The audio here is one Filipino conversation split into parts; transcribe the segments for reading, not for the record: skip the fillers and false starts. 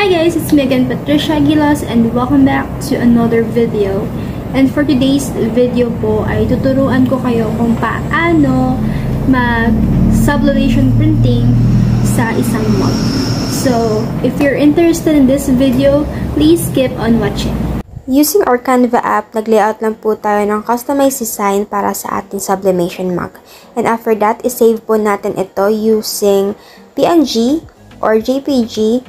Hi guys, it's Megan Patricia Aguilas and welcome back to another video. And for today's video po ay tuturuan ko kayo kung paano mag-sublimation printing sa isang mug. So, if you're interested in this video, please keep on watching. Using our Canva app, nag-layout lang po tayo ng customized design para sa ating sublimation mug. And after that, isave po natin ito using PNG or JPG.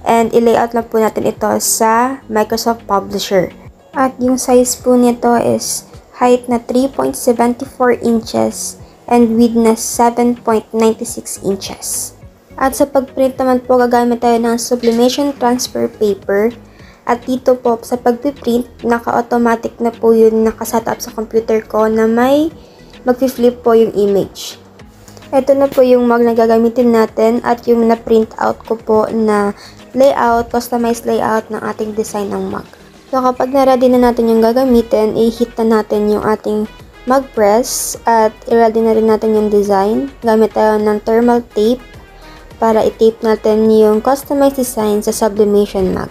And i-layout lang po natin ito sa Microsoft Publisher. At yung size po nito is height na 3.74 inches and width na 7.96 inches. At sa pagprint naman po, gagamit tayo ng sublimation transfer paper. At dito po, sa pagpiprint, naka-automatic na po yun nakasetup sa computer ko na may mag-flip po yung image. Ito na po yung mug na gagamitin natin at yung na-print out ko po na layout, customized layout ng ating design ng mug. So kapag na-ready na natin yung gagamitin, i-hit na natin yung ating mug press at i-ready na rin natin yung design. Gamit tayo ng thermal tape para i-tape natin yung customized design sa sublimation mug.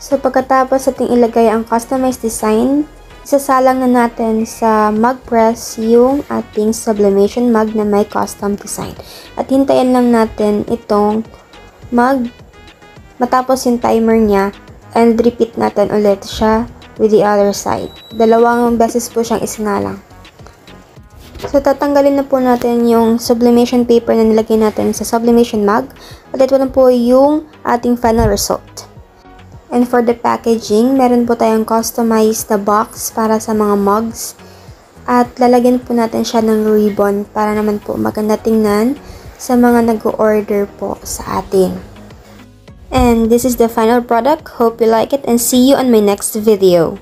So, pagkatapos ating ilagay ang customized design, isasalang na natin sa mug press yung ating sublimation mug na may custom design. At hintayin lang natin itong mug matapos yung timer niya and repeat natin ulit siya with the other side. Dalawang beses po siyang isinalang. So, tatanggalin na po natin yung sublimation paper na nilagay natin sa sublimation mug. At ito na po yung ating final result. And for the packaging, meron po tayong customized na box para sa mga mugs. At lalagyan po natin siya ng ribbon para naman po maganda tingnan sa mga nag-order po sa atin. And this is the final product. Hope you like it and see you on my next video.